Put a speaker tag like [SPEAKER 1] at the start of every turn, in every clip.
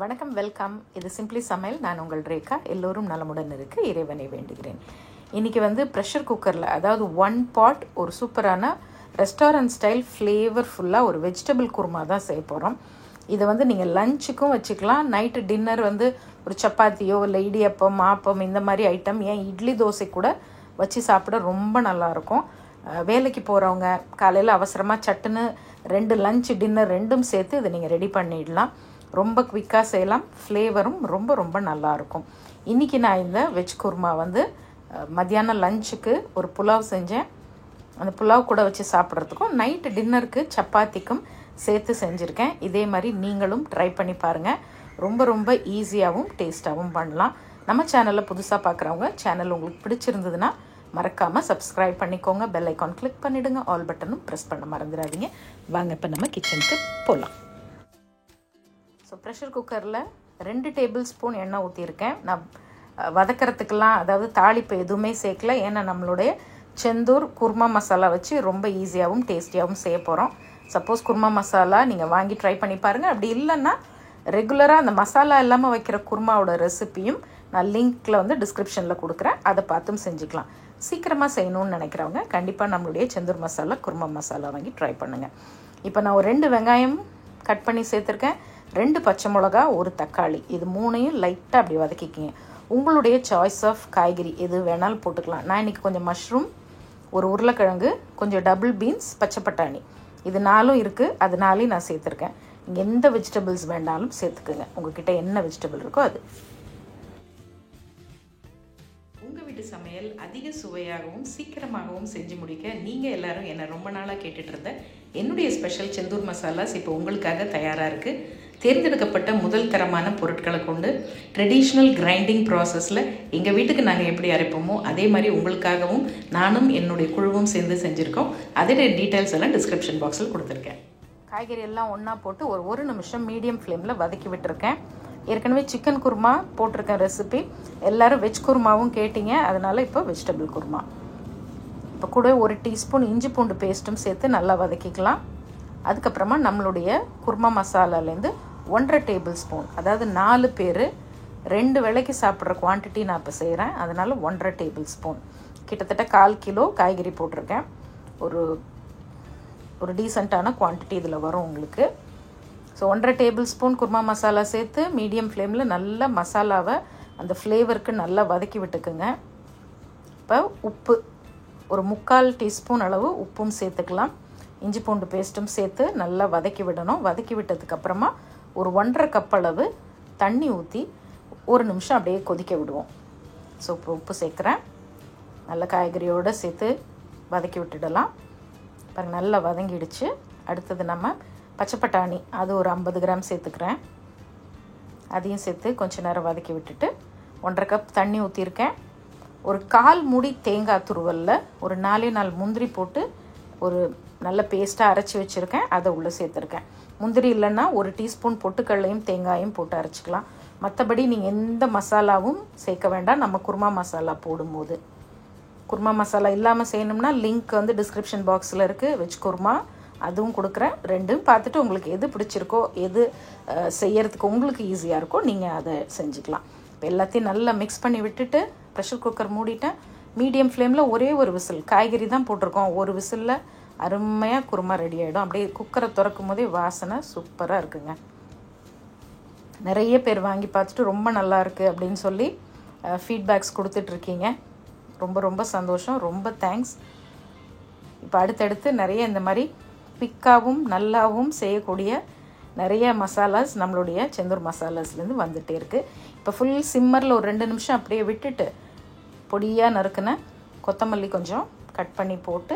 [SPEAKER 1] வணக்கம், வெல்கம். இது சிம்பிளி சமையல். நான் உங்கள் ரேகா. எல்லோரும் நலமுடன் இருக்க இறைவனை வேண்டுகிறேன். இன்றைக்கி ப்ரெஷர் குக்கரில், அதாவது 1 பாட் ஒரு சூப்பரான ரெஸ்டாரண்ட் ஸ்டைல் ஃப்ளேவர்ஃபுல்லாக ஒரு வெஜிடபிள் குருமா தான் செய்ய போகிறோம். இதை நீங்கள் லஞ்சுக்கும் வச்சுக்கலாம். நைட்டு டின்னர் ஒரு சப்பாத்தியோ இல்லை இடியப்பம் ஆப்பம் இந்த மாதிரி ஐட்டம், ஏன் இட்லி தோசை கூட வச்சு சாப்பிட ரொம்ப நல்லாயிருக்கும். வேலைக்கு போகிறவங்க காலையில் அவசரமாக சட்டுன்னு 2 லஞ்ச் டின்னர் ரெண்டும் சேர்த்து இதை நீங்கள் ரெடி பண்ணிடலாம். ரொம்ப குவிக்காக செய்யலாம். ஃப்ளேவரும் ரொம்ப ரொம்ப நல்லாயிருக்கும். இன்றைக்கி நான் இந்த வெஜ் குருமா மத்தியானம் லஞ்சுக்கு ஒரு புலாவ் செஞ்சேன். அந்த புலாவ் கூட வச்சு சாப்பிட்றதுக்கும் நைட்டு டின்னருக்கு சப்பாத்திக்கும் சேர்த்து செஞ்சுருக்கேன். இதே மாதிரி நீங்களும் ட்ரை பண்ணி பாருங்கள். ரொம்ப ரொம்ப ஈஸியாகவும் டேஸ்ட்டாகவும் பண்ணலாம். நம்ம சேனலில் புதுசாக பார்க்குறவங்க, சேனல் உங்களுக்கு பிடிச்சிருந்ததுன்னா மறக்காமல் சப்ஸ்கிரைப் பண்ணிக்கோங்க. பெல் ஐக்கான் கிளிக் பண்ணிவிடுங்க. ஆல் பட்டனும் ப்ரெஸ் பண்ண மறந்துடாதீங்க. வாங்க இப்போ நம்ம கிச்சனுக்கு போகலாம். ஸோ ப்ரெஷர் குக்கரில் 2 டேபிள் ஸ்பூன் எண்ணெய் ஊற்றிருக்கேன். நான் வதக்கிறதுக்கெல்லாம், அதாவது தாளிப்பு எதுவுமே சேர்க்கல. ஏன்னா நம்மளுடைய செந்தூர் குருமா மசாலா வச்சு ரொம்ப ஈஸியாகவும் டேஸ்டியாகவும் செய்ய போகிறோம். சப்போஸ் குருமா மசாலா நீங்கள் வாங்கி ட்ரை பண்ணி பாருங்கள். அப்படி இல்லைன்னா ரெகுலராக அந்த மசாலா இல்லாமல் வைக்கிற குருமாவோட ரெசிப்பியும் நான் லிங்க்கில் டிஸ்கிரிப்ஷனில் கொடுக்குறேன். அதை பார்த்தும் செஞ்சுக்கலாம். சீக்கிரமாக செய்யணும்னு நினைக்கிறவங்க கண்டிப்பாக நம்மளுடைய செந்தூர் மசாலா குருமா மசாலா வாங்கி ட்ரை பண்ணுங்கள். இப்போ நான் ஒரு 2 வெங்காயம் கட் பண்ணி சேர்த்துருக்கேன். 2 பச்சை மிளகா, 1 தக்காளி. இது 3ஐயும் லைட்டாக அப்படி வதக்கிக்கிங்க. உங்களுடைய சாய்ஸ் ஆஃப் காய்கறி எது வேணாலும் போட்டுக்கலாம். நான் இன்றைக்கி கொஞ்சம் மஷ்ரூம், ஒரு உருளைக்கிழங்கு, கொஞ்சம் டபுள் பீன்ஸ், பச்சை பட்டாணி, இது 4 இருக்குது. அது 4ஐயும் நான் சேர்த்துருக்கேன். நீங்கள் எந்த வெஜிடபிள்ஸ் வேண்டாலும் சேர்த்துக்குங்க. உங்கள்கிட்ட என்ன வெஜிடபிள் இருக்கோ அது. உங்கள் வீட்டு சமையல் அதிக சுவையாகவும் சீக்கிரமாகவும் செஞ்சு முடிக்க நீங்கள் எல்லோரும் என்னை ரொம்ப நாளாக கேட்டுட்டு இருந்த என்னுடைய ஸ்பெஷல் செந்தூர் மசாலாஸ் இப்போ உங்களுக்காக தயாராக இருக்குது. தேர்ந்தெடுக்கப்பட்ட முதல் தரமான பொருட்களை கொண்டு ட்ரெடிஷ்னல் கிரைண்டிங் ப்ராசஸில் எங்கள் வீட்டுக்கு நாங்கள் எப்படி அரைப்போமோ அதே மாதிரி உங்களுக்காகவும் நானும் என்னுடைய குழுவும் சேர்ந்து செஞ்சுருக்கோம். அதோட டீட்டெயில்ஸ் எல்லாம் டிஸ்கிரிப்ஷன் பாக்ஸில் கொடுத்துருக்கேன். காய்கறி எல்லாம் ஒன்றா போட்டு ஒரு நிமிஷம் மீடியம் ஃப்ளேமில் வதக்கி விட்டுருக்கேன். ஏற்கனவே சிக்கன் குருமா போட்டிருக்கேன் ரெசிபி. எல்லோரும் வெஜ் குருமாவும் கேட்டிங்க, அதனால் இப்போ வெஜிடபிள் குருமா. இப்போ கூட 1 டீஸ்பூன் இஞ்சி பூண்டு பேஸ்ட்டும் சேர்த்து நல்லா வதக்கிக்கலாம். அதுக்கப்புறமா நம்மளுடைய குருமா மசாலாலேருந்து 1.5 டேபிள் ஸ்பூன், அதாவது 4 பேர் 2 வேளைக்கு சாப்பிட்ற குவான்டிட்டி நான் இப்போ செய்கிறேன். அதனால் 1.5 டேபிள் ஸ்பூன், கிட்டத்தட்ட 1/4 கிலோ காய்கறி போட்டிருக்கேன். ஒரு டீசெண்டான குவான்டிட்டி இதில் வரும் உங்களுக்கு. So 1.5 table spoon kurma masala சேர்த்து மீடியம் ஃப்ளேமில் நல்லா மசாலாவை அந்த ஃப்ளேவருக்கு நல்லா வதக்கி விட்டுக்குங்க. இப்போ உப்பு ஒரு 3/4 டீஸ்பூன் அளவு உப்பும் சேர்த்துக்கலாம். இஞ்சி பூண்டு பேஸ்ட்டும் சேர்த்து நல்லா வதக்கி விடணும். வதக்கி விட்டதுக்கப்புறமா ஒரு 1.5 கப் அளவு தண்ணி ஊற்றி 1 நிமிஷம் அப்படியே கொதிக்க விடுவோம். ஸோ இப்போ உப்பு சேர்க்குறேன். நல்ல காய்கறியோடு சேர்த்து வதக்கி விட்டுடலாம். பாருங்கள், நல்லா வதங்கிடுச்சு. அடுத்தது நம்ம பச்சை பட்டாணி, அது ஒரு 50 கிராம் சேர்த்துக்கிறேன். அதையும் சேர்த்து கொஞ்சம் நேரம் வதக்கி விட்டுட்டு 1.5 கப் தண்ணி ஊற்றிருக்கேன். ஒரு 1/4 மூடி தேங்காய் துருவலில் ஒரு 4 முந்திரி போட்டு ஒரு நல்ல பேஸ்ட்டாக அரைச்சி வச்சுருக்கேன். அதை உள்ளே சேர்த்துருக்கேன். முந்திரி இல்லைன்னா 1 டீஸ்பூன் பொட்டுக்கடலையும் தேங்காயும் போட்டு அரைச்சிக்கலாம். மற்றபடி நீங்கள் எந்த மசாலாவும் சேர்க்க வேண்டாம். நம்ம குருமா மசாலா போடும்போது, குருமா மசாலா இல்லாமல் செய்யணும்னா லிங்க் டிஸ்கிரிப்ஷன் பாக்ஸில் இருக்குது. வெஜ் குருமா அதுவும் கொடுக்குறேன். 2ம் பார்த்துட்டு உங்களுக்கு எது பிடிச்சிருக்கோ, எது செய்யறதுக்கு உங்களுக்கு ஈஸியாக இருக்கோ நீங்கள் அதை செஞ்சுக்கலாம். இப்போ எல்லாத்தையும் நல்லா மிக்ஸ் பண்ணி விட்டுட்டு ப்ரெஷர் குக்கர் மூடிட்டேன். மீடியம் ஃப்ளேமில் ஒரே ஒரு விசில், காய்கறி தான் போட்டிருக்கோம், ஒரு விசிலில் அருமையாக குருமா ரெடி ஆகிடும். அப்படியே குக்கரை திறக்கும் போதே வாசனை சூப்பராக இருக்குங்க. நிறைய பேர் வாங்கி பார்த்துட்டு ரொம்ப நல்லா இருக்குது அப்படின்னு சொல்லி ஃபீட்பேக்ஸ் கொடுத்துட்ருக்கீங்க. ரொம்ப ரொம்ப சந்தோஷம். ரொம்ப தேங்க்ஸ். இப்போ அடுத்தடுத்து நிறைய இந்த மாதிரி குவிக்காகவும் நல்லாவும் செய்யக்கூடிய நிறைய மசாலாஸ் நம்மளுடைய செந்தூர் மசாலாஸ்லேருந்து வந்துகிட்டே இருக்குது. இப்போ ஃபுல் சிம்மரில் ஒரு 2 நிமிஷம் அப்படியே விட்டுட்டு பொடியாக நறுக்குன கொத்தமல்லி கொஞ்சம் கட் பண்ணி போட்டு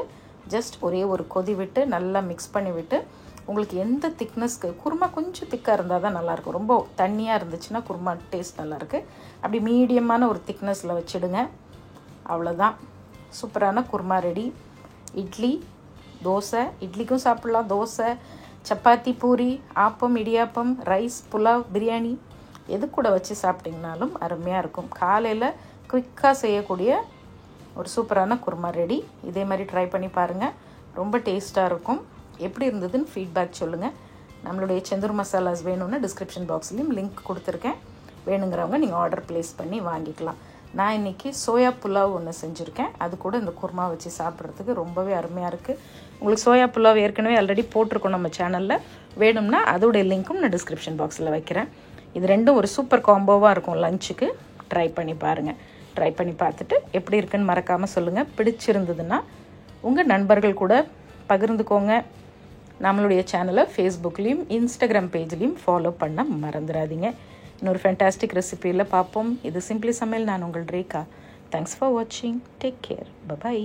[SPEAKER 1] ஜஸ்ட் ஒரே ஒரு கொதி விட்டு நல்லா மிக்ஸ் பண்ணி விட்டு, உங்களுக்கு எந்த திக்னஸ்க்கு, குருமா கொஞ்சம் திக்காக இருந்தால் தான் நல்லாயிருக்கும். ரொம்ப தண்ணியாக இருந்துச்சுன்னா குருமா டேஸ்ட் நல்லாயிருக்கு. அப்படி மீடியமான ஒரு திக்னஸில் வச்சுடுங்க. அவ்வளோதான், சூப்பரான குருமா ரெடி. இட்லி, தோசை, இட்லிக்கும் சாப்பிட்லாம், தோசை, சப்பாத்தி, பூரி, ஆப்பம், இடியாப்பம், ரைஸ், புலாவ், பிரியாணி எது கூட வச்சு சாப்பிட்டிங்கனாலும் அருமையாக இருக்கும். காலையில் குயிக்காக செய்யக்கூடிய ஒரு சூப்பரான குருமா ரெடி. இதே மாதிரி ட்ரை பண்ணி பாருங்கள். ரொம்ப டேஸ்ட்டாக இருக்கும். எப்படி இருந்ததுன்னு ஃபீட்பேக் சொல்லுங்கள். நம்மளுடைய செந்தூர் மசாலாஸ் வேணும்னா டிஸ்கிரிப்ஷன் பாக்ஸ்லேயும் லிங்க் கொடுத்துருக்கேன். வேணுங்கிறவங்க நீங்கள் ஆர்டர் ப்ளேஸ் பண்ணி வாங்கிக்கலாம். நான் இன்றைக்கி சோயா புலாவ் ஒன்று செஞ்சுருக்கேன். அது கூட இந்த குருமா வச்சு சாப்பிட்றதுக்கு ரொம்பவே அருமையாக இருக்குது. உங்களுக்கு சோயா புலாவ் ஏற்கனவே ஆல்ரெடி போட்டிருக்கோம் நம்ம சேனலில். வேணும்னா அதோடைய லிங்க்கும் நான் டிஸ்கிரிப்ஷன் பாக்ஸில் வைக்கிறேன். இது ரெண்டும் ஒரு சூப்பர் காம்போவாக இருக்கும் லஞ்சுக்கு. ட்ரை பண்ணி பாருங்கள். ட்ரை பண்ணி பார்த்துட்டு எப்படி இருக்குன்னு மறக்காமல் சொல்லுங்கள். பிடிச்சிருந்ததுன்னா உங்கள் நண்பர்கள் கூட பகிர்ந்துக்கோங்க. நம்மளுடைய சேனலை ஃபேஸ்புக்லேயும் இன்ஸ்டாகிராம் பேஜ்லேயும் ஃபாலோ பண்ண மறந்துடாதீங்க. இன்னொரு ஃபேண்டாஸ்டிக் ரெசிபியில் பார்ப்போம். இது சிம்பிளி சமையல். நான் உங்கள் ரேகா. தேங்க்ஸ் ஃபார் வாட்சிங். Take care. பை.